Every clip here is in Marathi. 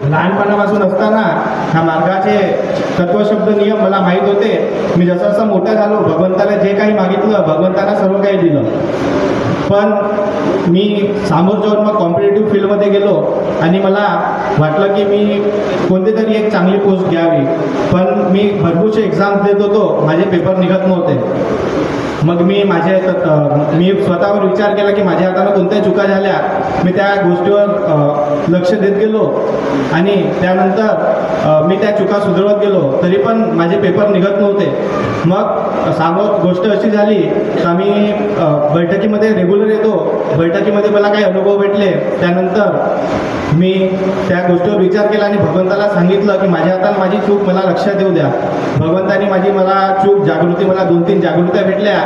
लहानपणापासून असताना ह्या मार्गाचे तत्वशब्द नियम मला माहीत होते. मी जसं जसं मोठं झालो, भगवंताला जे काही मागितलं, भगवंताला सर्व काही दिलं. पण मी सामोर जाऊन मग कॉम्पिटेटिव्ह फील्डमध्ये गेलो आणि मला वाटलं की मी कोणती तरी एक चांगली पोस्ट घ्यावी. पण मी भरपूरसे एक्झाम्स देत होतो, माझे पेपर निघत नव्हते. मग मी स्वतःवर विचार केला की माझ्या हातानं कोणत्या चुका झाल्या. मी त्या गोष्टीवर लक्ष देत गेलो आणि त्यानंतर मी त्या चुका सुधारत गेलो, तरी पण माझे पेपर निघत नव्हते. मग समोर गोष्ट अशी झाली का मी बैठकीमध्ये रेग्युलर येतो. बैठकीमध्ये मला काही अनुभव भेटले. त्यानंतर मी त्या गोष्टीवर विचार केला आणि भगवंताला सांगितलं की माझ्या हातानं माझी चूक मला लक्षात येऊ द्या. भगवंतानी मला चूक जागृती, मला 2-3 जागृत्या भेटल्या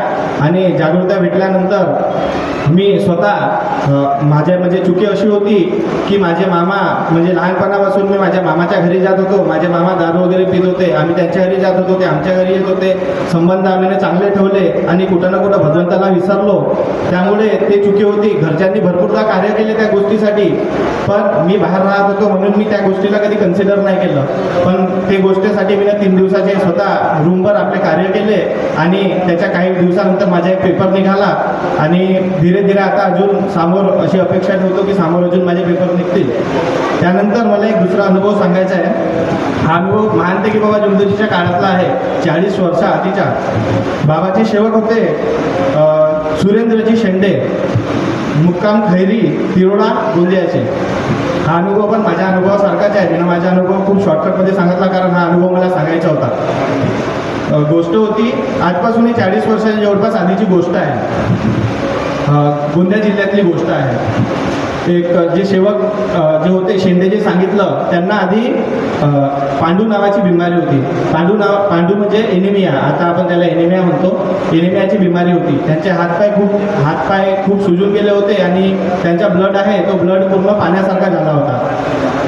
आणि जागृत्या भेटल्यानंतर मी स्वतः माझी चुकी अशी होती की माझे मामा, म्हणजे लहानपणापासून मी माझ्या मामाच्या घरी जात होतो. माझे मामा दारू वगैरे पित होते, आम्ही त्यांच्या घरी जात होतो, ते आमच्या घरी येत होते. संबंध आम्ही चांगले ठेवले आणि कुठं ना कुठं भगवंताला विसरलो. त्यामुळे ते चुकी होती. घरच्यांनी भरपूरदा कार्य केले त्या गोष्टीसाठी, पण मी बाहेर राहत होतो म्हणून मी त्या गोष्टीला कधी कन्सिडर नाही केलं. पण ते गोष्टीसाठी मी 3 दिवसाचे स्वतः रूमवर आपले कार्य केले आणि त्याच्या काही दिवसानंतर माझा एक पेपर निघाला आणि धीरे धीरे आता अजून समोर अशी अपेक्षा ठेवतो की समोर अजून माझे पेपर निघतील. त्यानंतर मला एक दुसरा अनुभव सांगायचा आहे. हा अनुभव महानतेकी बाबा जुमदोजीच्या काळातला आहे. 40 वर्षा आधीच्या. बाबाचे सेवक होते सुरेंद्रजी शेंडे, मुक्काम खैरी, तिरोडा, गोंदियाचे. हा अनुभव पण माझ्या अनुभवासारखाच आहे. मी माझा अनुभव खूप शॉर्टकटमध्ये सांगितला कारण हा अनुभव मला सांगायचा होता. गोष्ट होती आजपासून 40 वर्षाच्या जवळपास आधीची गोष्ट आहे. गोंदिया जिल्ह्यातली गोष्ट आहे. एक जे सेवक जे होते शेंडे, जे सांगितलं त्यांना आधी पांडू नावाची बिमारी होती. पांडू म्हणजे एनिमिया, आता आपण त्याला एनिमिया म्हणतो. एनिमियाची बिमारी होती. त्यांचे हातपाय खूप सुजून गेले होते आणि त्यांचा ब्लड आहे तो ब्लड पूर्ण पाण्यासारखा झाला होता.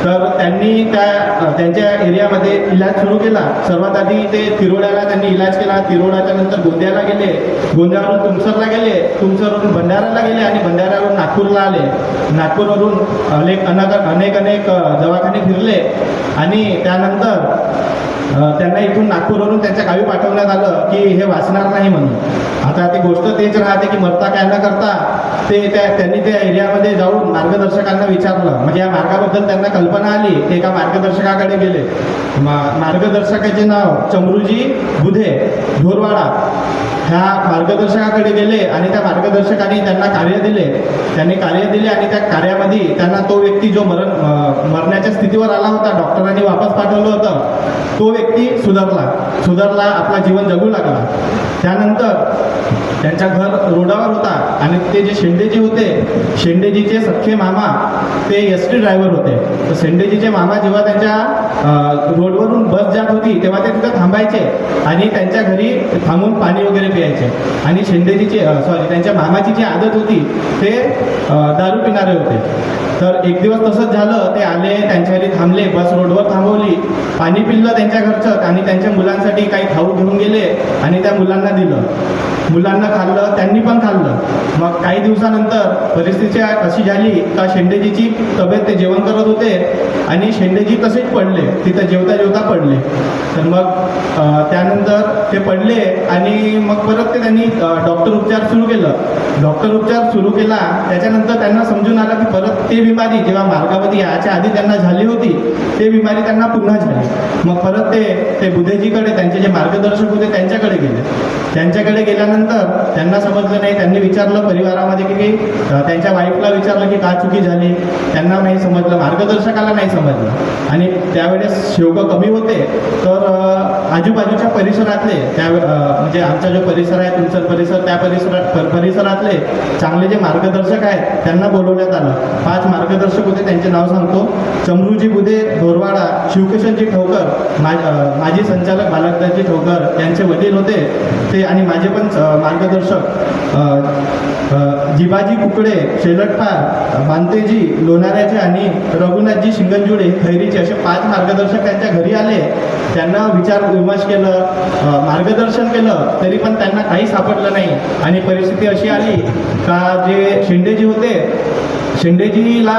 तर त्यांनी त्यांच्या एरियामध्ये इलाज सुरू केला. सर्वात आधी ते तिरोड्याला त्यांनी इलाज केला. तिरोड्याच्या नंतर गोंदियाला गेले, गोंदियावरून तुमसरला गेले, तुमसरवरून भंडाराला गेले आणि भंडाऱ्यावरून नागपूरला आले. नागपूरवरून अनेक दवाखाने फिरले आणि त्यानंतर त्यांना इथून नागपूरवरून त्यांच्या गावी पाठवण्यात आलं की हे वाचणार नाही म्हणून. आता ती गोष्ट तेच राहते की मरता काय न करता त्यांनी त्या एरियामध्ये जाऊन मार्गदर्शकांना विचारलं. म्हणजे या मार्गाबद्दल त्यांना कल्पना आली. ते एका मार्गदर्शकाकडे गेले. मार्गदर्शकाचे नाव चमरूजी बुधे, ढोरवाडा. ह्या मार्गदर्शकाकडे गेले आणि त्या मार्गदर्शकाने त्यांना कार्य दिले. त्यांनी कार्य दिले आणि त्या कार्यामध्ये त्यांना तो व्यक्ती जो मरण्याच्या स्थितीवर आला होता, डॉक्टरांनी वापस पाठवलं होतं, तो व्यक्ती सुधारला, आपला जीवन जगू लागला. त्यानंतर त्यांच्या घर रोडावर होता आणि ते जे शेंडेजी होते, शेंडेजीचे सख्खे मामा ते एसटी ड्रायव्हर होते. तर शेंडेजीचे मामा जेव्हा त्यांच्या रोडवरून बस जात होती तेव्हा ते तिथं थांबायचे आणि त्यांच्या घरी थांबून पाणी वगैरे प्यायचे. आणि त्यांच्या मामाची जी आदत होती ते दारू पिणारे होते. तर एक दिवस तसंच झालं. ते आले, त्यांच्या घरी थांबले, बस रोडवर थांबवली, पाणी पिलं त्यांच्या घरचं आणि त्यांच्या मुलांसाठी काही खाऊ घेऊन गेले आणि त्या मुलांना दिलं. मुलांना खाल्लं, त्यांनी पण खाल्लं. मग काही दिवसानंतर परिस्थिती अशी झाली का शेंडेजीची तब्येत, ते जेवण करत होते आणि शेंडेजी तसेच पडले, तिथं जेवता पडले. तर मग त्यानंतर ते पडले आणि मग परत त्यांनी डॉक्टर उपचार सुरू केला. त्याच्यानंतर त्यांना समजून आलं की परत ते बिमारी जेव्हा मार्गामध्ये याच्या आधी त्यांना झाली होती ते बिमारी त्यांना पुन्हा झाली. मग परत ते बुधेजीकडे, त्यांचे जे मार्गदर्शक होते त्यांच्याकडे गेले. त्यांच्याकडे गेल्यानंतर त्यांना समजलं नाही. त्यांनी विचारलं परिवारामध्ये की त्यांच्या वाईफला विचारलं की का चुकी झाली. त्यांना नाही समजलं, मार्गदर्शकाला नाही समजलं. आणि त्यावेळेस सेवक कमी होते. तर आजूबाजूच्या परिसरातले म्हणजे आमचा जो परिसर आहे, तुमचा परिसर, त्या परिसरातले चांगले जे मार्गदर्शक आहेत त्यांना बोलवण्यात आलं. 5 मार्गदर्शक होते. त्यांचे नाव सांगतो. चमरूजी बुधे, ढोरवाडा, शिवकिशनजी ठोकर, माजी संचालक बालकदासजी ठोकर यांचे वडील होते ते, आणि माझे पण मार्गदर्शक जिबाजी कुकडे, शेलटपार, बांतेजी लोणाऱ्याचे आणि रघुनाथजी शिंगणजुडे खैरीचे, असे 5 मार्गदर्शक त्यांच्या घरी आले. त्यांना विचार विमर्श केलं, मार्गदर्शन केलं, तरी पण त्यांना काही सापडलं नाही. आणि परिस्थिती अशी आली का जे शेंडेजी होते, शेंडेजीला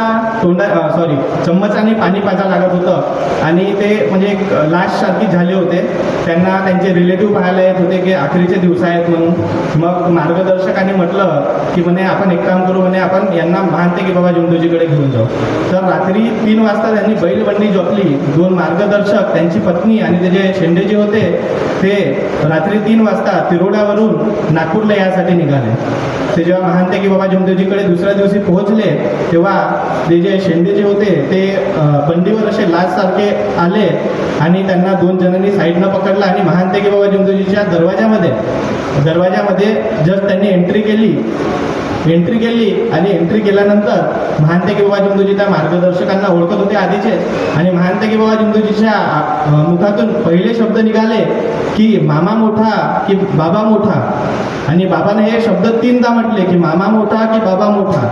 चम्मचाने पाणी पाजा लागत होतं आणि ते म्हणजे एक लाशसारखी झाले होते. त्यांना त्यांचे रिलेटिव्ह पाहायला येत होते की आखरीचे दिवस आहेत म्हणून. मग मार्गदर्शकाने म्हटलं की म्हणे आपण एक काम करू, म्हणे आपण यांना महानते की बाबा जुमदोजीकडे घेऊन जाऊ. तर रात्री 3 वाजता त्यांनी बैलबंडी जोखली. 2 मार्गदर्शक, त्यांची पत्नी आणि ते जे शेंडेजी होते ते रात्री 3 वाजता तिरोडावरून नागपूरला यासाठी निघाले. ते जेव्हा महानते की बाबा जुमदोजीकडे दुसऱ्या दिवशी पोहोचले तेव्हा ते जे शेंडे जे होते ते बंडीवर असे लाचसारखे आले आणि त्यांना 2 जणांनी साईडनं पकडला आणि महानते की बाबा जुमदोजीच्या दरवाजामध्ये जस्ट त्यांनी एंट्री केली आणि एंट्री केल्यानंतर महानते की बाबा जुमदोजी त्या मार्गदर्शकांना ओळखत होते आधीचे. आणि महानते की बाबा जुमदोजीच्या मुखातून पहिले शब्द निघाले की मामा मोठा की बाबा मोठा. आणि बाबाने हे शब्द 3दा म्हटले की मामा मोठा की बाबा मोठा.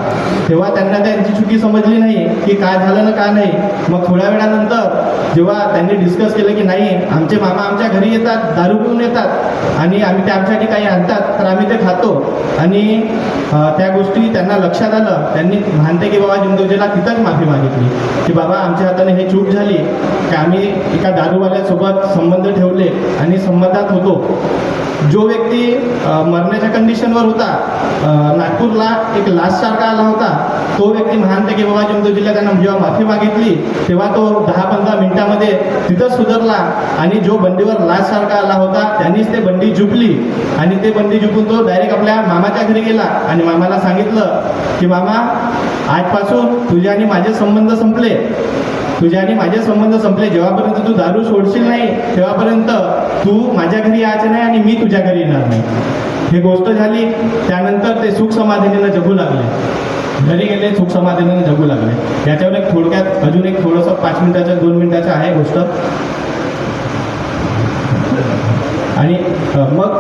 तेव्हा त्यांना त्यांची चुकी समजली नाही की काय झालं ना का नाही. मग थोड्या वेळानंतर जेव्हा त्यांनी डिस्कस केलं की नाही, आमचे मामा आमच्या घरी येतात, दारू पिऊन येतात आणि आम्ही ते आमच्यासाठी काही आणतात तर आम्ही ते खातो. आणि त्या गोष्टी त्यांना लक्षात आलं. त्यांनी महानते की बाबा जुमदोजीला तिथंच माफी मागितली की बाबा आमच्या हाताने हे चूक झाली की आम्ही एका दारूवाल्यासोबत संबंध ठेवले आणि संबंधात होतो. जो व्यक्ती मरण्याच्या कंडिशनवर होता, नागपूरला एक लाशसारखा आला होता, तो व्यक्ती महानते की बाबा जुमदोजीला त्यांना जेव्हा माफी मागितली तेव्हा तो 10-15 मिनिटामध्ये तिथंच सुधारला. आणि जो बंडीवर लाशसारखा आला होता त्यांनीच ते बंडी झुकली आणि ते बंडी झुकून तो डायरेक्ट आपल्या मामाच्या घरी गेला आणि मामाला सांगितलं की मामा आजपासून तुझे आणि माझे संबंध संपले. जेव्हापर्यंत तू दारू सोडशील नाही तेव्हापर्यंत तू माझ्या थोड्या घरी यायचं नाही आणि मी तुझ्या घरी येणार नाही. ही गोष्ट झाली. त्यानंतर ते सुख समाधानीनं जगू लागले. घरी गेले, सुख समाधानीनं जगू लागले. याच्यावर एक थोडक्यात अजून एक थोडंसं 5 मिनिटाचं 2 मिनिटाचं आहे गोष्ट. आणि मग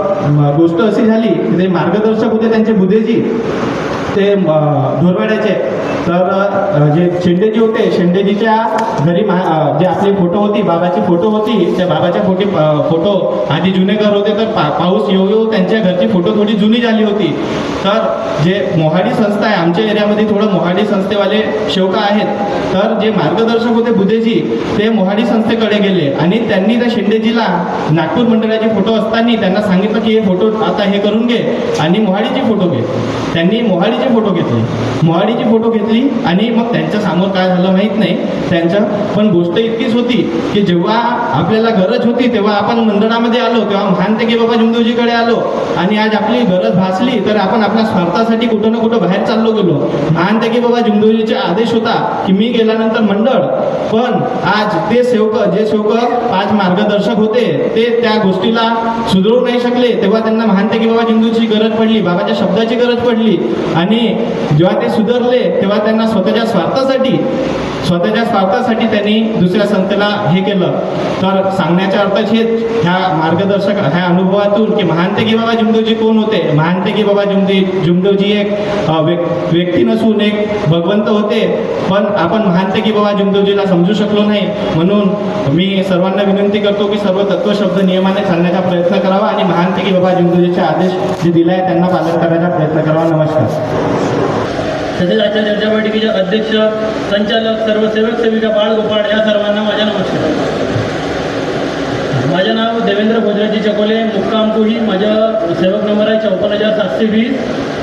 गोष्ट अशी झाली की ते मार्गदर्शक होते त्यांचे बुधेजी, ते धोरवाड्याचे. तर जे शेंडेजी होते, शेंडेजीच्या घरी जे आपली फोटो होती, बाबाची फोटो होती, त्या बाबाच्या फोटो आधी जुने घर होते, तर पाऊस येऊ त्यांच्या घरची फोटो थोडी जुनी झाली होती. तर जे मोहाडी संस्था आहे, आमच्या एरियामध्ये थोडं मोहाडी संस्थेवाले शेवका आहेत. तर जे मार्गदर्शक होते बुधेजी, ते मोहाडी संस्थेकडे गेले आणि त्यांनी त्या शेंडेजीला नागपूर मंडळाचे फोटो असताना त्यांना सांगितलं की हे फोटो आता हे करून घे आणि मोहाडीचे फोटो घे. त्यांनी मोहाडीचे फोटो घेतली आणि मग त्यांच्या समोर काय झालं माहीत नाही त्यांचं. पण गोष्ट इतकीच होती की जेव्हा आपल्याला गरज होती तेव्हा आपण मंडळामध्ये आलो, तेव्हा महानते की बाबा जुमदोजीकडे आलो आणि आज आपली गरज भासली तर आपण आपल्या स्वार्थासाठी कुठं ना कुठं बाहेर चाललो गेलो. महानते की बाबा जुमदोजीचा आदेश होता की मी गेल्यानंतर मंडळ, पण आज ते जे सेवक 5 मार्गदर्शक होते ते त्या गोष्टीला सुधारू नाही शकले. तेव्हा त्यांना महानते की बाबा जुमदोजीची गरज पडली, बाबाच्या शब्दाची गरज पडली. आणि जेव्हा ते सुधारले तेव्हा त्यांना स्वतःच्या स्वार्थासाठी त्यांनी दुसऱ्या संस्थेला हे केलं. तर सांगण्याचा अर्थच हेच, ह्या अनुभवातून की महानते की बाबा जुमदोजी कोण होते. महानते की बाबा जुमदोजी एक व्यक्ती नसून एक भगवंत होते. पण आपण महानते की बाबा जुमदोजीला समजू शकलो नाही. म्हणून मी सर्वांना विनंती करतो की सर्व तत्वशब्द नियमाने चालण्याचा प्रयत्न करावा आणि महानते की बाबा जुमदोजीचे आदेश जे दिले आहे त्यांना पालन करण्याचा प्रयत्न करावा. नमस्कार. तसेच आजच्या चर्चा बैठकीचे अध्यक्ष, संचालक, सर्व सेवक सेविका, बाळगोपाळ या सर्वांना माझा नमस्कार. माझे नाव देवेंद्र भोजराजी चकोले, मुक्काम कुही. माझा सेवक नंबर आहे 54,720.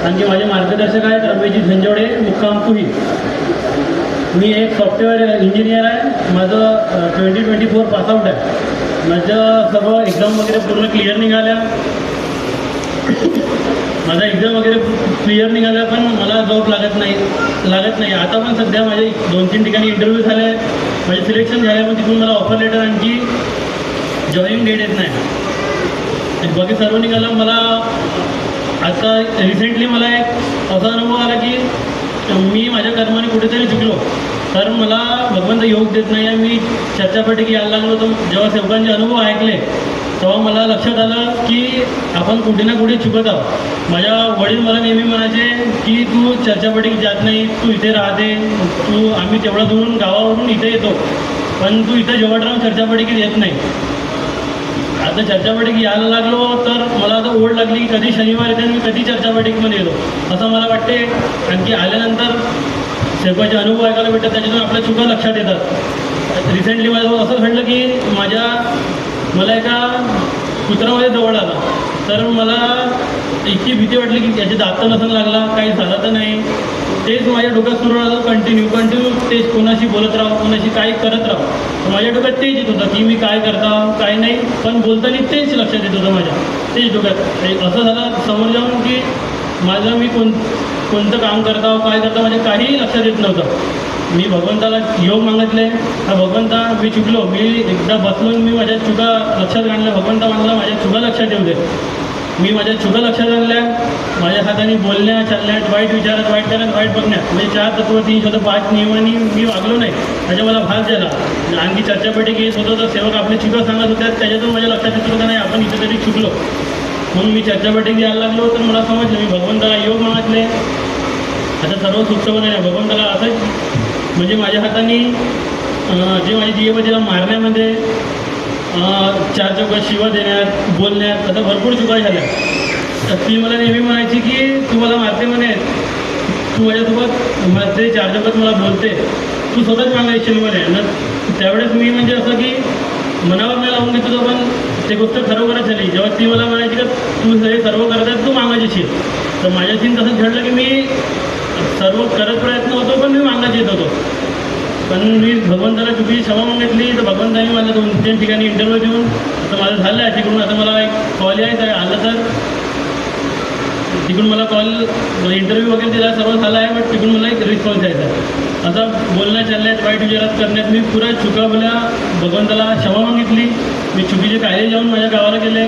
आणखी माझे मार्गदर्शक आहेत रमेशजी झंजोडे, मुक्काम कुही. मी एक सॉफ्टवेअर इंजिनियर आहे. माझं 2024 पासआउट आहे. माझं सर्व एक्झाम वगैरे पूर्ण क्लिअर निघाल्या. पण मला जॉब लागत नाही. आता पण सध्या माझे 2-3 ठिकाणी इंटरव्ह्यू झाले, माझे सिलेक्शन झाले, पण तिथून मला ऑफर लेटर आणखी जॉईनिंग डेट येत नाही. बाकी सर्व निघालं. मला आता रिसेंटली मला एक असा अनुभव आला की मी माझ्या कर्माने कुठेतरी चुकलो, कारण मला भगवंत योग देत नाही आहे. मी चर्चापैकी यायला लागलो, तर जेव्हा सेवकांचे अनुभव ऐकले तेव्हा मला लक्षात आलं की आपण कुठे ना कुठे चुकत आहोत. माझ्या वडील मला नेहमी म्हणायचे की तू चर्चापैकी जात नाही, तू इथे राहते, आम्ही तेवढा दूरून गावावरून इथे येतो, पण तू इथे जेवढ राहून चर्चापैकी येत नाही. आता चर्चापैकी यायला लागलो तर मला आता ओढ लागली की कधी शनिवार येते आणि मी कधी चर्चापैठकीमध्ये येतो असं मला वाटते. आणखी आल्यानंतर सेवकाचे अनुभव ऐकायला भेटतात, त्याच्यातून आपल्या चुका लक्षात येतात. रिसेंटली माझं असं घडलं की मला एका कुत्रामध्ये जवळ आला, तर मला इतकी भीती वाटली की त्याचे दात तर नसून लागला, काही झालं तर नाही. तेच माझ्या डोक्यात सुरू राहतं, कंटिन्यू तेच कोणाशी बोलत राहा, कोणाशी काय करत राहा. तर माझ्या डोक्यात तेच येत होतं की मी काय करता काय नाही, पण बोलताना तेच लक्षात येत होतं माझ्या, तेच डोक्यात. असं झालं समोर जाऊन की माझं मी कोणतं काम करता काय करता माझ्या काहीही लक्षात येत नव्हतं. मी भगवंताला योग मागितले, भगवंता मी चुकलो, मी एकदा बसलो, मी माझ्या चुका लक्षात आणल्या. भगवंता म्हणला माझ्या चुका लक्षात येऊ दे. मी माझ्या चुका लक्षात आणल्या, माझ्या हाताने बोलण्यात चालण्यात, वाईट विचारात, वाईट करण्यात, वाईट बघण्यात, म्हणजे 4 तत्व 305 नियमांनी मी वागलो नाही, त्याच्या मला भाग झाला. आणखी चर्चापैठकी येत होतं तर सेवक आपली चुका सांगत होत्या, त्याच्यातून माझ्या लक्षात येत होतं नाही आपण इथे तरी चुकलो. म्हणून मी चर्चापैठकी यायला लागलो, तर मला समजलं मी भगवंताला योग मागितले. आता सर्व सुखसोबत आहे, भगवंताला असंच म्हणजे माझ्या हाताने जे माझी जीवतीला मारण्यामध्ये 4 चौकात शिवा देण्यात, बोलण्यात आता भरपूर चुका झाल्या. तर ती मला नेहमी म्हणायची की तू मला मारते म्हणे, तू माझ्यासोबत मारते, 4 चौकात मला बोलते, तू स्वतःच मागायची म्हणे. त्यावेळेस मी म्हणजे असं की मनावर नाही लावून घेत होतो, पण ते गोष्ट खरोखरच झाली. जेव्हा ती मला म्हणायची का तू हे सर्व करत आहे तू मागायची, तर माझ्याशी तसंच घडलं की मी सर्व करत प्रयत्न होतो पण मी मागायला येत होतो. पण मी भगवंताला चुकीची क्षमा मागितली, तर भगवंतानी मला 2-3 ठिकाणी इंटरव्ह्यू देऊन आता माझं झालं आहे. तिकडून आता मला एक कॉल यायचा आहे, आलं तर तिकडून मला कॉल इंटरव्ह्यू वगैरे दिला, सर्व झालं आहे, बट तिकडून मला एक रिस्पॉन्स यायचा आहे. आता बोलण्यात चालण्यात, वाईट विचारात करण्यात मी पुरा चुका बोल्या, भगवंताला क्षमा मागितली. मी चुकीचे कायदे जाऊन माझ्या गावाला गेले,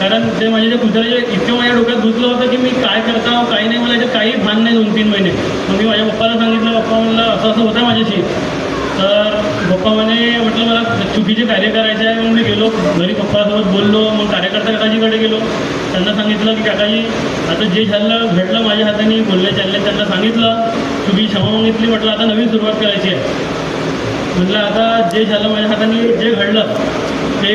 कारण ते माझ्या जे कुत्र्याचे इतकं माझ्या डोक्यात घुसलं होतं की मी काय करता काही नाही, मला याच्यात काही भान नाही 2-3 महिने. मग मी माझ्या पप्पाला सांगितलं, पप्पा म्हणलं असं असं होतं माझ्याशी. तर पप्पा म्हटलं मला चुकीचे कार्य करायचे आहे. मग मी गेलो घरी, पप्पासोबत बोललो, मग कार्यकर्ता काकाजीकडे गेलो, त्यांना सांगितलं की काकाजी आता जे घडलं माझ्या हाताने बोलले चालले, त्यांना सांगितलं चुकीची क्षमा मागितली. म्हटलं आता नवीन सुरुवात करायची आहे. म्हटलं आता जे झालं माझ्या हाताने जे घडलं ते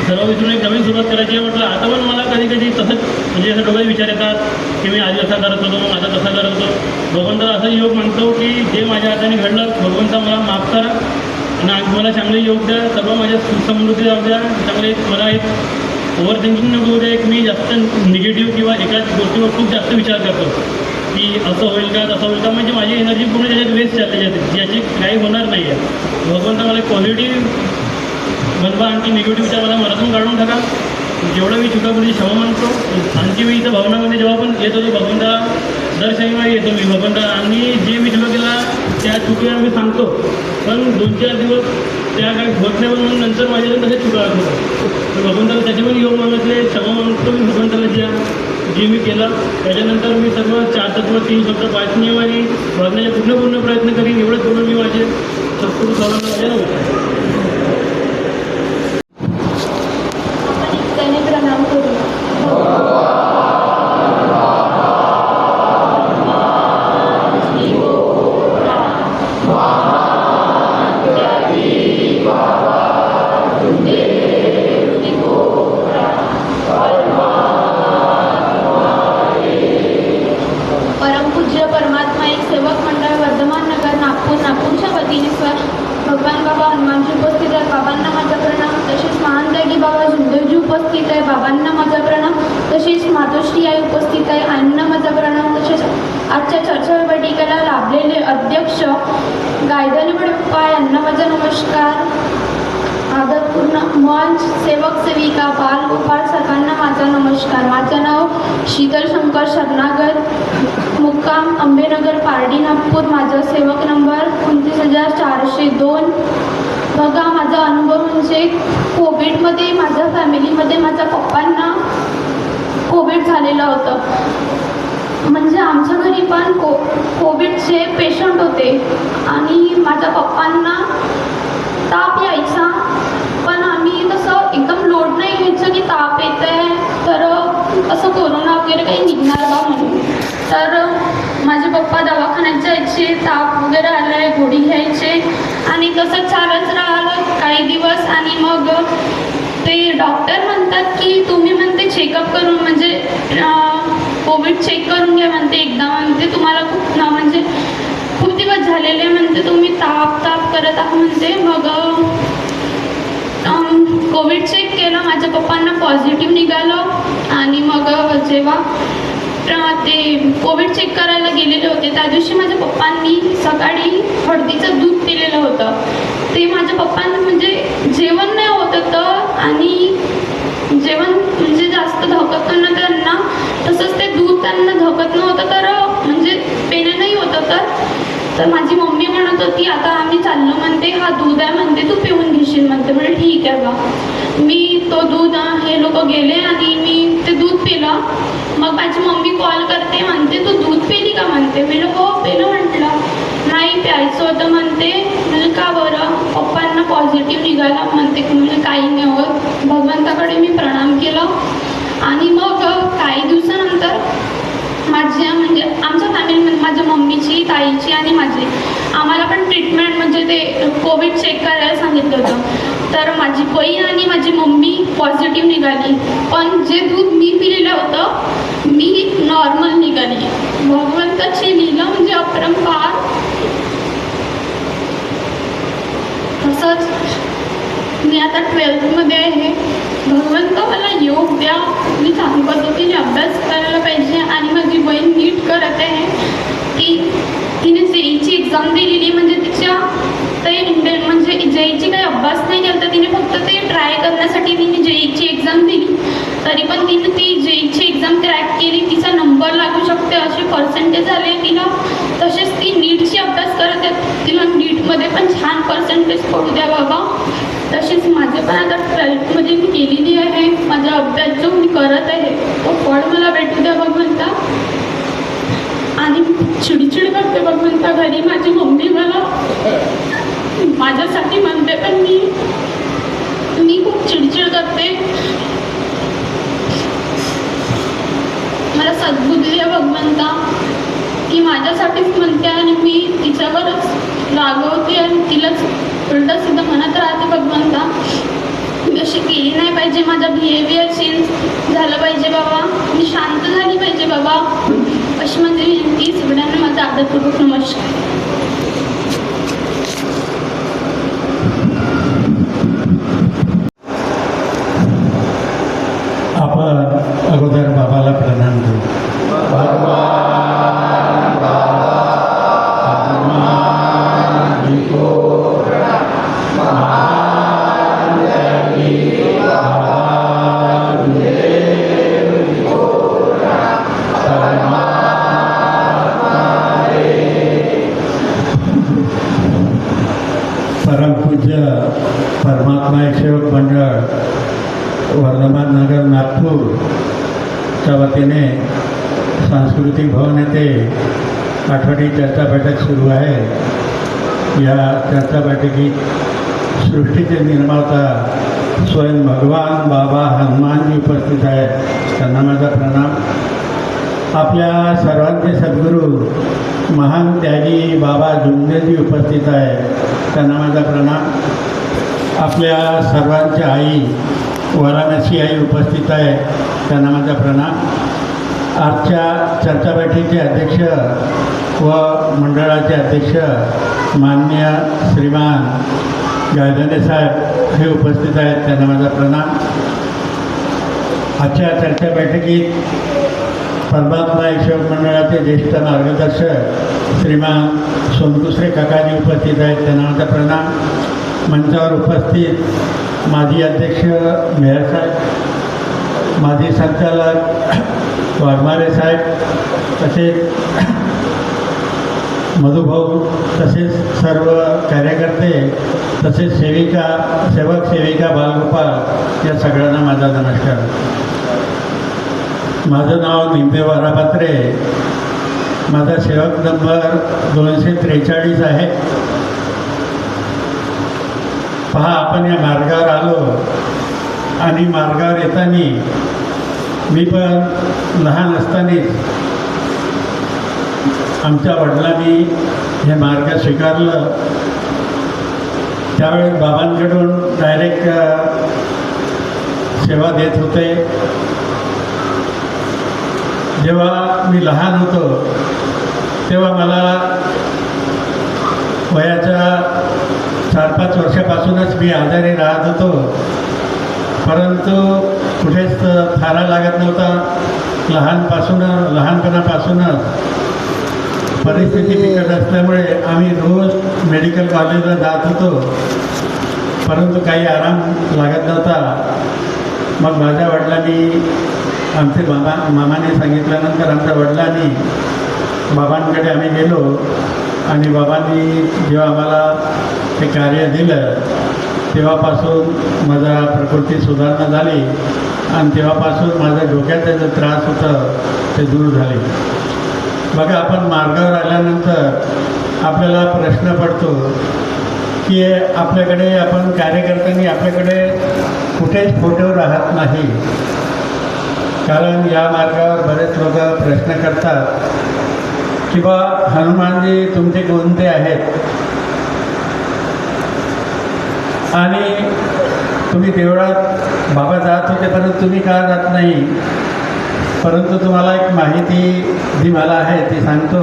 सर्व विसरून एक नवीन सुरुवात करायची आहे. म्हटलं आता पण मला कधी कधी तसंच म्हणजे असं डोक्यात विचार येतात की मी आधी असा करत होतो, मग आता तसा करत होतो. भगवंताला असं योग मागतो की जे माझ्या हाताने घडलं भगवंता मला माफ करा आणि आज मला चांगले योग द्या, सर्व माझ्या सुखसमृद्धी जाऊ द्या. चांगले मला एक ओव्हर थिंकिंग नको होऊ द्या, एक मी जास्त निगेटिव्ह किंवा एकाच गोष्टीवर खूप जास्त विचार करतो की असं होईल का तसं होईल का, म्हणजे माझी एनर्जी पूर्ण त्याच्यात वेस्ट चालली जाते, ज्याची काही होणार नाही आहे. भगवंता मला पॉझिटिव्ह बनवा, आणखी निगेटिव्ह विचार मला मनातून काढून टाका. जेवढं मी चुकापुरी क्षमा मानतो. आणखी मी इथं भावनामध्ये जेव्हा पण येतो तो भगवंता दर शनिवारी येतो मी भगवंता, आणि जे मी चुका केला त्या चुकीला मी सांगतो, पण 2-4 दिवस त्या काही होत नाही, म्हणून नंतर माझ्याकडे तसेच चुका होतात. तर भगवंताला त्याचे पण योग मागितले, क्षमा मागतो मी भगवंताला जे मी केलं. त्याच्यानंतर मी सर्व 4 तत्व 305 नियमाने वागण्याचे पूर्ण प्रयत्न करीन. एवढंच बोलून मी माझे सत्पुरुष सर्वांना माझ्या नमस्कार. त्याने प्रणाम करू. परमपूज्य परमात्मा एक सेवक मंडळ वर्धमान नगर नागपूरच्या वतीने भगवान बाबा हनुमानजी उपस्थित आहे, बाबांना माझा प्रणाम. तसेच महानदागी बाबा झुंदेवजी उपस्थित आहे, बाबांना माझा प्रणाम. तसेच मातोश्री आई उपस्थित आहे, आईंना माझा प्रणाम. तसेच आजच्या चर्चा बैठकीला लाभलेले अध्यक्ष गायधनी बडप्पा यांना माझा नमस्कार. आदरपूर्ण मंच, सेवक सेविका, बालगोपाळ सर्वांना माझा नमस्कार. माझं नाव शीतल शंकर शरणागत, मुक्काम अंबेनगर, पारडी, नागपूर. माझा सेवक नंबर 29402. बघा, माझा अनुभव म्हणजे कोविडमध्ये माझ्या फॅमिलीमध्ये माझ्या पप्पांना कोविड झालेलं होतं. म्हणजे आमच्या घरी पण कोविडचे पेशंट होते आणि माझ्या पप्पांना ताप यायचा, पण आम्ही तसं एकदम लोड नाही घ्यायचं की ताप येत आहे तर असं कोरोना वगैरे काही निघणार बा म्हणून. तर माझे पप्पा दवाखान्यात जायचे, ताप वगैरे आला आहे गोळी घ्यायचे आणि तसं चालत राहिलं काही दिवस. आणि मग ते डॉक्टर म्हणतात की तुम्ही म्हणते चेकअप मला खूप ना म्हणजे खूप दिवस झालेले म्हणते तुम्ही ताप करत आहात म्हणते. मग कोविड चेक केलं, माझ्या पप्पांना पॉझिटिव्ह निघालं. आणि मग जेव्हा ते कोविड चेक करायला गेलेले होते त्या दिवशी माझ्या पप्पांनी सकाळी हळदीचं दूध पिलेलं होतं. ते माझ्या पप्पांना म्हणजे जेवण नाही होत होतं आणि जेवण म्हणजे जास्त धकत नव्हतं त्यांना, तसंच ते दूध त्यांना धकत नव्हतं तर म्हणजे पेणे नाही होतं. तर माझी मम्मी म्हणत होती आता आम्ही चाललो म्हणते, हा दूध आहे म्हणते, तू पिऊन घेशील म्हणते. म्हणजे ठीक आहे बा. मी तो दूध हे लोक गेले आणि मी ते दूध पिलं. मग माझी मम्मी कॉल करते म्हणते तू दूध पिली का म्हणते. मी हो पिलं म्हटलं. नाही प्यायचं होतं म्हणते. म्हणजे का बरं, पप्पांना पॉझिटिव्ह निघाला म्हणते. म्हणजे काही नाही होत. भगवंताकडे मी प्रणाम केलं. आणि मग काही दिवसानंतर माझ्या म्हणजे आमच्या फॅमिलीमध्ये माझ्या मम्मीची, ताईची आणि माझी आम्हाला पण ट्रीटमेंट म्हणजे ते कोविड चेक करायला सांगितलं होतं. तर माझी बहीण आणि माझी मम्मी पॉझिटिव्ह निघाली, पण जे दूध मी पिलेलं होतं मी नॉर्मल निघाली. भगवंताची लीला म्हणजे अपरंपार. तसंच मी आता 12th आहे. भगवंत मला योग द्या, मी चांगल्या पद्धतीने अभ्यास करायला पाहिजे. आणि माझी बहीण नीट करत आहे. तिने जेईची एक्झाम दिलेली, म्हणजे तिच्या ते इंडियन म्हणजे जेईची काही अभ्यास नाही केला तर तिने फक्त ते ट्राय करण्यासाठी तिने जेईची एक्झाम दिली. तरी पण तिने ती जेईची एक्झाम क्रॅक केली. तिचा नंबर लागू शकते असे पर्सेंटेज आले तिला. तसेच ती नीटची अभ्यास करत आहे. तिला नीटमध्ये पण छान पर्सेंटेज पडू द्या बाबा. तसेच माझे पण आता 12th मी केलेली आहे. माझा अभ्यास जो मी करत आहे तो फळ मला भेटू द्या भगवंता. आणि चिडचिड करते भगवंता. घरी माझी मम्मी मला माझ्यासाठी म्हणते पण मी खूप चिडचिड करते. मला सद्बुद्धी द्या भगवंता. ती माझ्यासाठीच म्हणते आणि मी तिच्यावरच रागवते आणि तिलाच उलट सुद्धा म्हणत राहते भगवंता. मी अशी केली नाही पाहिजे. माझा बिहेवियर चेंज झालं पाहिजे बाबा. मी शांत झाली पाहिजे बाबा. अशी म्हणजे विनंती. सगळ्यांना माझा आदरपूर्वक नमस्कार. आपण अगोदर बाबाला प्रणाम देऊ. परमपूज्य परमात्मा एक सेवक मंडळ वर्धमान नगर नागपूरच्या वतीने सांस्कृतिक भवन येथे आठवडी चर्चा बैठक सुरू आहे. या चर्चा बैठकीत सृष्टीचे निर्माता स्वयं भगवान बाबा हनुमानजी उपस्थित आहेत. त्यांना माझा प्रणाम. आपल्या सर्वांचे सद्गुरू महान त्यागी बाबा जुंदेजी उपस्थित आहे. त्यांना माझा प्रणाम. आपल्या सर्वांच्या आई वाराणसी आई उपस्थित आहे. त्यांना माझा प्रणाम. आजच्या चर्चा बैठकीचे अध्यक्ष व मंडळाचे अध्यक्ष माननीय श्रीमान गायधने साहेब हे उपस्थित आहेत. त्यांना माझा प्रणाम. आजच्या चर्चा बैठकीत परमात्मा एक सेवक मंडळाचे ज्येष्ठ मार्गदर्शक श्रीमान सोनकुसरे काकाजी उपस्थित आहेत. त्यांना माझा प्रणाम. मंचावर उपस्थित माजी अध्यक्ष मेहर साहेब, माजी संचालक वाघमारे साहेब, तसेच मधुभाऊ, तसेच सर्व कार्यकर्ते, तसेच सेवक सेविका बालगोपाल या सगळ्यांना माझा नमस्कार. माझं नाव निंबे वारापात्रे. माझा सेवक नंबर 243 आहे. पहा, आपण या मार्गावर आलो आणि मार्गावर येताना मी पण लहान असतानाच आमच्या वडिलांनी हे मार्ग स्वीकारलं. त्यावेळेस बाबांकडून डायरेक्ट सेवा देत होते. जेव्हा मी लहान होतो तेव्हा मला वयाच्या 4-5 वर्षापासूनच मी आजारी राहत होतो, परंतु कुठेच थारा लागत नव्हता. लहानपणापासूनच परिस्थिती बिकट असल्यामुळे आम्ही रोज मेडिकल कॉलेजला जात होतो, परंतु काही आराम लागत नव्हता. मग माझ्या वडिलांनी, आमचे मामाने सांगितल्यानंतर आमच्या वडिलांनी बाबांकडे आम्ही गेलो आणि बाबांनी जेव्हा आम्हाला ते कार्य दिलं तेव्हापासून माझा प्रकृती सुधारणा झाली आणि तेव्हापासून माझा डोक्याचा जो त्रास होता ते दूर झाले. बघा, आपण मार्गावर आल्यानंतर आपल्याला प्रश्न पडतो की आपल्याकडे, आपण कार्यकर्त्यांनी आपल्याकडे कुठेच फोटो राहत नाही, कारण या मार्गावर बरेच लोक प्रश्न करतात की बा हनुमानजी तुमचे कोणते आहेत आणि तुम्ही देवळात बाबा जात होते परंतु तुम्ही का जात नाही. परंतु तुम्हाला एक माहिती जी मला आहे ती सांगतो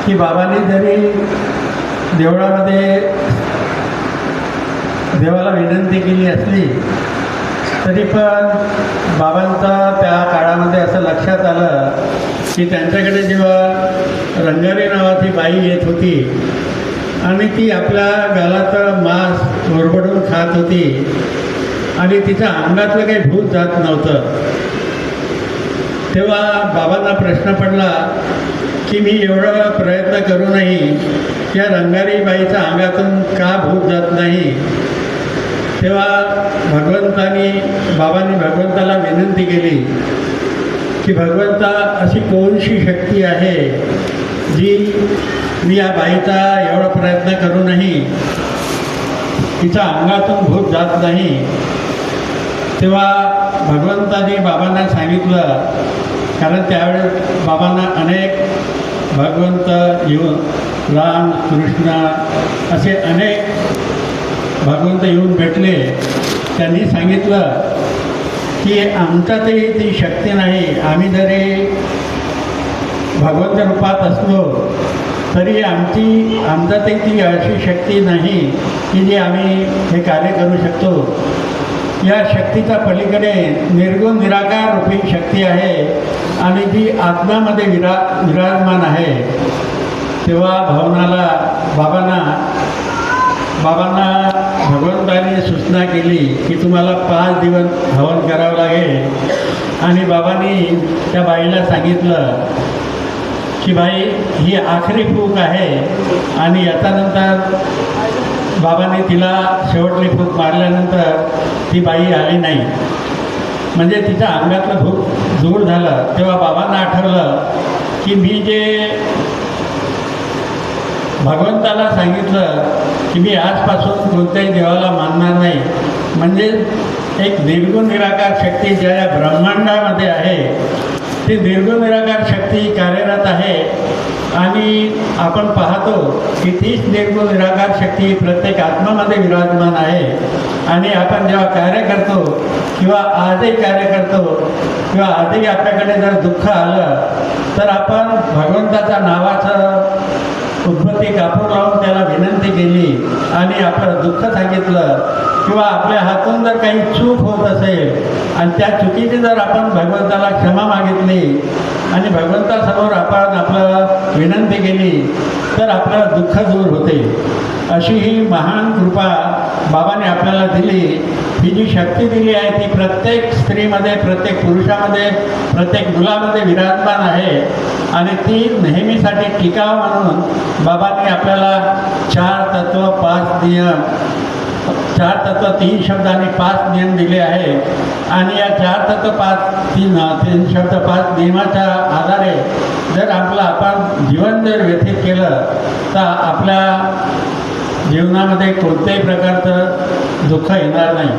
की बाबांनी जरी देवळामध्ये देवाला विनंती केली असली तरी पण बाबांचा त्या काळामध्ये असं लक्षात आलं की त्यांच्याकडे जेव्हा रंगारी नावाची बाई येत होती आणि ती आपल्या गालाचं मांस ओरबडून खात होती आणि तिच्या अंगातलं काही भूत जात नव्हतं, तेव्हा बाबांना प्रश्न पडला की मी एवढा प्रयत्न करूनही या रंगारी बाईच्या अंगातून का भूत जात नाही. तेव्हा बाबांनी भगवंताला विनंती केली की भगवंता, अशी कोणशी शक्ती आहे जी मी या बाईचा एवढा प्रयत्न करूनही तिच्या अंगातून भूत जात नाही. तेव्हा भगवंतानी बाबांना सांगितलं, कारण त्यावेळेस बाबांना अनेक भगवंत येऊन, राम कृष्ण असे अनेक भगवंत येऊन भेटले. त्यांनी सांगितलं की आमच्यातही ती शक्ती नाही, आम्ही जरी भगवंत रूपात असलो तरी आमच्यातही ती अशी शक्ती नाही की जी आम्ही हे कार्य करू शकतो. या शक्तीच्या पलीकडे निर्गुण निराकार रूपी शक्ती आहे आणि जी आत्म्यामध्ये विराजमान आहे. तेव्हा बाबांना भगवंताने सूचना केली की तुम्हाला 5 दिवस हवन करावं लागेल आणि बाबांनी त्या बाईला सांगितलं की बाई, ही आखरी फूक आहे आणि याच्यानंतर बाबांनी तिला शेवटली फूक मारल्यानंतर ती बाई आली नाही, म्हणजे तिच्या अंगातलं भूत दूर झालं. तेव्हा बाबांना आठवलं की मी जे भगवंताला सांगितलं की मी आजपासून कोणत्याही देवाला मानणार नाही, म्हणजे एक निर्गुण निराकार शक्ती ज्या या ब्रह्मांडामध्ये आहे ती निर्गुण निराकार शक्ती कार्यरत आहे आणि आपण पाहतो की तीच निर्गुण निराकार शक्ती प्रत्येक आत्मामध्ये विराजमान आहे. आणि आपण जेव्हा कार्य करतो किंवा आजही कार्य करतो किंवा आजही आपल्याकडे जर दुःख आलं तर आपण भगवंताच्या नावाचं उद्बत्ती कापूर लावून त्याला विनंती केली आणि आपलं दुःख सांगितलं किंवा आपल्या हातून जर काही चूक होत असेल आणि त्या चुकीची जर आपण भगवंताला क्षमा मागितली आणि भगवंतासमोर आपण आपलं विनंती केली तर आपलं दुःख दूर होते. अशी ही महान कृपा बाबाने आपल्याला दिली. ही जी शक्ती दिली आहे ती प्रत्येक स्त्रीमध्ये, प्रत्येक पुरुषामध्ये, प्रत्येक मुलामध्ये विराजमान आहे आणि ती नेहमीसाठी टिकाव म्हणून बाबांनी आपल्याला 4 तत्व 5 नियम, 4 तत्व 3 शब्द आणि 5 नियम दिले आहे. आणि या 4 तत्व 3 शब्द 5 नियमाच्या आधारे जर आपण जीवन जर व्यतीत केलं तर आपल्या जीवनामध्ये कोणत्याही प्रकारचं दुःख येणार नाही.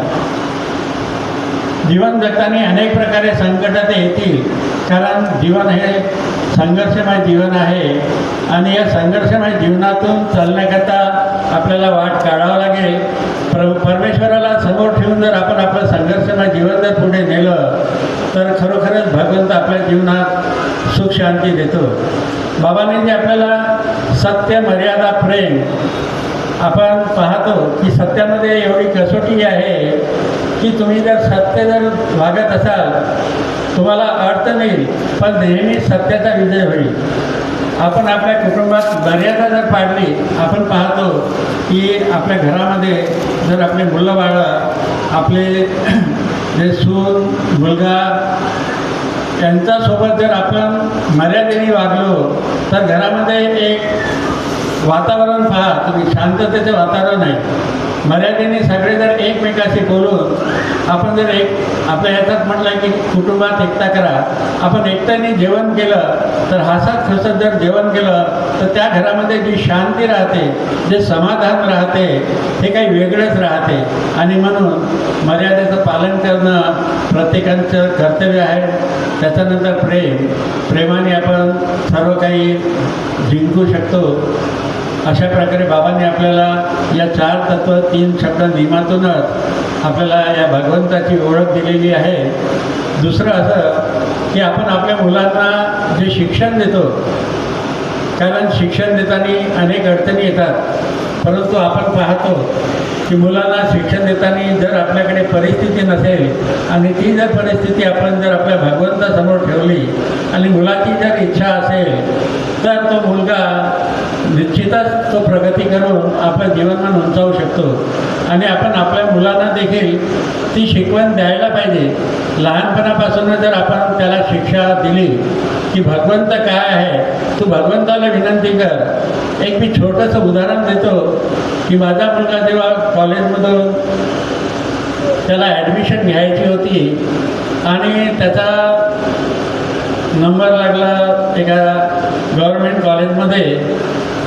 जीवन जगताना अनेक प्रकारे संकट ते येतील, कारण जीवन हे संघर्षमय जीवन आहे आणि या संघर्षमय जीवनातून चालण्याकरता आपल्याला वाट काढावं लागेल. परमेश्वराला समोर ठेवून जर आपण आपलं संघर्षमय जीवन जर पुढे नेलं तर खरोखरच भगवंत आपल्या जीवनात सुख शांती देतो. बाबांनी जे आपल्याला सत्य, मर्यादा, प्रेम, आपण पाहतो की सत्यामध्ये एवढी कसोटी आहे की तुम्ही जर सत्य जर वागत असाल तुम्हाला अडचण येईल, पण नेहमी सत्याचा विजय होईल. आपण आपल्या कुटुंबात मर्यादा जर पाडली, आपण पाहतो की आपल्या घरामध्ये जर आपले मुलं बाळं, आपले जे सून मुलगा त्यांच्यासोबत जर आपण मर्यादेने वागलो तर घरामध्ये एक वातावरण पहा तुम्ही, शांततेचं वातावरण आहे. मर्यादेने सगळे जर एकमेकाशी बोलून आपण जर आपल्या ह्याच्यात म्हटलं की कुटुंबात एकता करा, आपण एकट्याने जेवण केलं तर हसत खसत जर जेवण केलं तर त्या घरामध्ये जी शांती राहते, जे समाधान राहते, हे काही वेगळंच राहते. आणि म्हणून मर्यादेचं पालन करणं प्रत्येकाचं कर्तव्य आहे. त्याच्यानंतर प्रेमाने आपण सर्व काही जिंकू शकतो. अशा प्रकारे बाबांनी आपल्याला या 4 तत्व 3 शब्द नियमातूनच आपल्याला या भगवंताची ओळख दिलेली आहे. दुसरं असं की आपण आपल्या मुलांना जे शिक्षण देतो, कारण शिक्षण देताना अनेक अडचणी येतात, परंतु आपण पाहतो की मुलांना शिक्षण देताना जर आपल्याकडे परिस्थिती नसेल आणि ती जर परिस्थिती आपण जर आपल्या भगवंतासमोर ठेवली आणि मुलाची जर इच्छा असेल तर तो मुलगा निश्चितच तो प्रगती करून आपलं जीवनमान उंचावू शकतो. आणि आपण आपल्या मुलांना देखील ती शिकवण द्यायला पाहिजे. लहानपणापासूनच जर आपण त्याला शिक्षा दिली की भगवंत काय आहे, तू भगवंताला विनंती कर. एक मी छोटंसं उदाहरण देतो की माझा मुलगा जेव्हा कॉलेजमधून त्याला ॲडमिशन घ्यायची होती आणि त्याचा नंबर लागला एका गव्हर्मेंट कॉलेजमध्ये,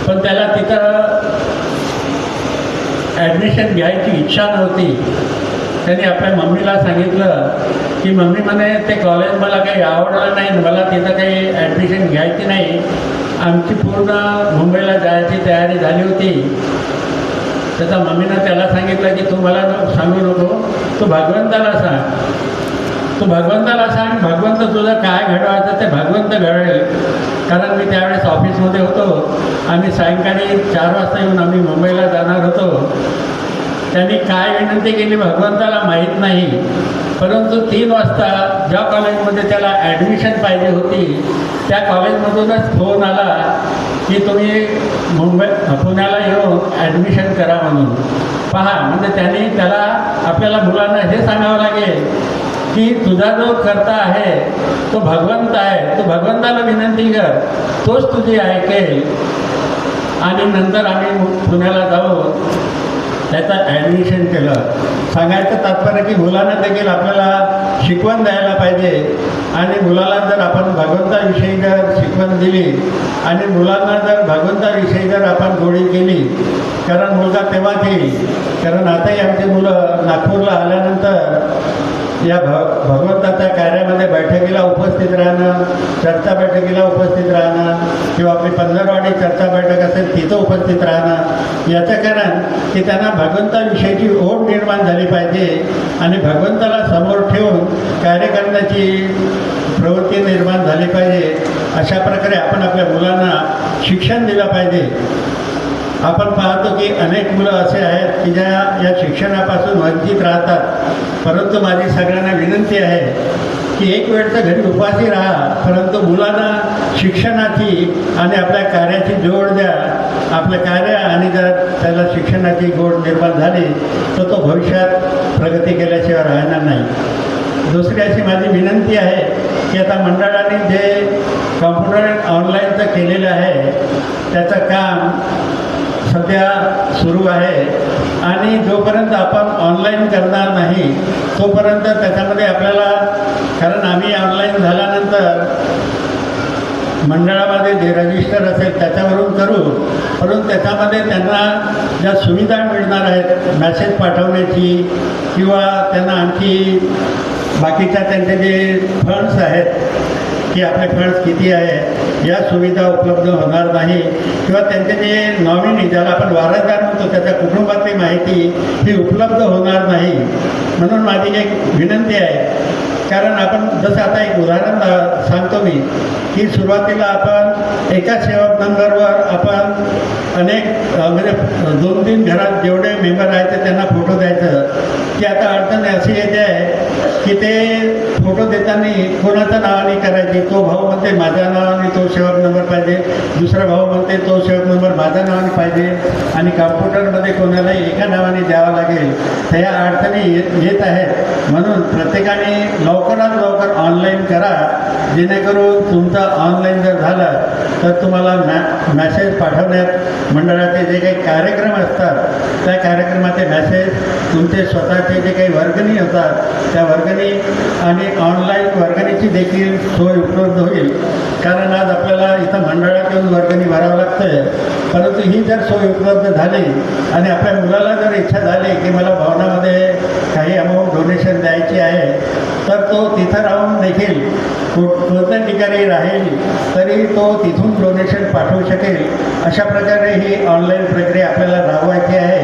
पण त्याला तिथं ॲडमिशन घ्यायची इच्छा नव्हती. त्याने आपल्या मम्मीला सांगितलं की मम्मी म्हणे ते कॉलेज मला काही आवडलं नाही, मला तिथं काही ॲडमिशन घ्यायची नाही. आमची पूर्ण मुंबईला जायची तयारी झाली होती. त्याच्या मम्मीनं त्याला सांगितलं की तू मला सांगू नको, तू भगवंताला सांग. तू भगवंताला सांग, भगवंत तुझं काय घडवायचं ते भगवंत घडवेल. कारण मी त्यावेळेस ऑफिसमध्ये होतो आणि सायंकाळी 4 वाजता येऊन आम्ही मुंबईला जाणार होतो. त्यांनी काय विनंती केली भगवंताला माहीत नाही, परंतु 3 वाजता ज्या कॉलेजमध्ये त्याला ॲडमिशन पाहिजे होती त्या कॉलेजमधूनच फोन आला की तुम्ही पुण्याला येऊन ॲडमिशन करा म्हणून. पहा, म्हणजे त्याला आपल्याला मुलांना हे सांगावं लागेल की तुझा जो कर्ता आहे तो भगवंत आहे, तू भगवंताला विनंती कर, तोच तुझी ऐकेल. आणि नंतर आम्ही पुण्याला जाऊन त्याचं ॲडमिशन केलं. सांगायचं तात्पर्य की मुलांना देखील आपल्याला शिकवण द्यायला पाहिजे. आणि मुलाला जर आपण भगवंताविषयी जर शिकवण दिली आणि मुलांना जर भगवंताविषयी जर आपण गोडी केली, कारण मुलगा तेव्हाच येईल. कारण आताही आमची मुलं नागपूरला आल्यानंतर या भगवंताच्या कार्यामध्ये बैठकीला उपस्थित राहणं, चर्चा बैठकीला उपस्थित राहणं किंवा आपली पंधरवाडी चर्चा बैठक असेल तिथं उपस्थित राहणं, याचं कारण की त्यांना भगवंताविषयीची ओढ निर्माण झाली पाहिजे आणि भगवंताला समोर ठेवून कार्य करण्याची प्रवृत्ती निर्माण झाली पाहिजे. अशा प्रकारे आपण आपल्या मुलांना शिक्षण दिलं पाहिजे. आपण पाहतो की अनेक मुलं असे आहेत की ज्या या शिक्षणापासून वंचित राहतात. परंतु माझी सगळ्यांना विनंती आहे की एक वेळ तर घरी उपाशी राहा, परंतु मुलांना शिक्षणाची आणि आपल्या कार्याची जोड द्या. आपलं कार्य आणि जर त्याला शिक्षणाची गोड निर्माण झाली तर तो भविष्यात प्रगती केल्याशिवाय राहणार नाही. दुसरी अशी माझी विनंती आहे की आता मंडळाने जे कॉम्प्युटर ऑनलाईनचं केलेलं आहे त्याचं काम सध्या सुरू आहे आणि जोपर्यंत आपण ऑनलाईन करणार नाही तोपर्यंत त्याच्यामध्ये आपल्याला, कारण आम्ही ऑनलाईन झाल्यानंतर मंडळामध्ये जे रजिस्टर असेल त्याच्यावरून करू, परंतु त्याच्यामध्ये त्यांना ज्या सुविधा मिळणार आहेत मॅसेज पाठवण्याची किंवा त्यांना आणखी बाकीच्या त्यांचे जे फंड्स आहेत की आपले फंड्स किती आहे या सुविधा उपलब्ध होणार नाही किंवा त्यांचे जे नॉमिनी ज्याला आपण वारसदार म्हणतो त्याच्या कुटुंबातली माहिती ही उपलब्ध होणार नाही. म्हणून माझी एक विनंती आहे कारण आपण जसं आता एक उदाहरण सांगतो मी की सुरुवातीला आपण एका सेवक नंबरवर आपण अनेक म्हणजे 2-3 घरात जेवढे मेंबर राहायचे त्यांना फोटो द्यायचं की आता अडचण अशी येते आहे की ते फोटो देताना कोणाच्या नावाने करायची. तो भाऊ म्हणते माझ्या नावाने तो सेवक नंबर पाहिजे, दुसरा भाऊ म्हणते तो सेवक नंबर माझ्या नावाने पाहिजे आणि कॉम्प्युटरमध्ये कोणालाही एका नावाने द्यावं लागेल. तर या अडचणी येत आहेत. म्हणून प्रत्येकाने लवकरात लवकर ऑनलाईन करा, जेणेकरून तुमचं ऑनलाईन जर झालं तर तुम्हाला मॅसेज पाठवण्यात मंडळाचे जे काही कार्यक्रम असतात त्या कार्यक्रमाचे मॅसेज, तुमचे स्वतःचे जे काही वर्गणी होतात त्या वर्गणी आणि ऑनलाईन वर्गणीची देखील सोय उपलब्ध होईल. कारण आज आपल्याला इथं मंडळात येऊन वर्गणी भरावं लागतं, परंतु ही जर सोय उपलब्ध झाली आणि आपल्या मुलाला जर इच्छा झाली की मला भवनामध्ये काही अमाऊंट डोनेशन द्यायची आहे तर तो तिथं राहून देखील कोणत्या ठिकाणी राहील तरी तो तिथून डोनेशन पाठवू शकेल. अशा प्रकारे ही ऑनलाईन प्रक्रिया आपल्याला राबवायची आहे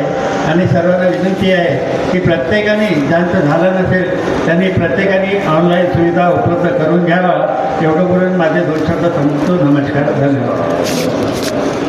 आणि सर्वांना विनंती आहे की प्रत्येकाने ज्यांचं झालं नसेल त्यांनी प्रत्येकाने ऑनलाईन सुविधा उपलब्ध करून घ्यावा. एवढं बोलून माझे 2 शब्द संपतो. नमस्कार, धन्यवाद.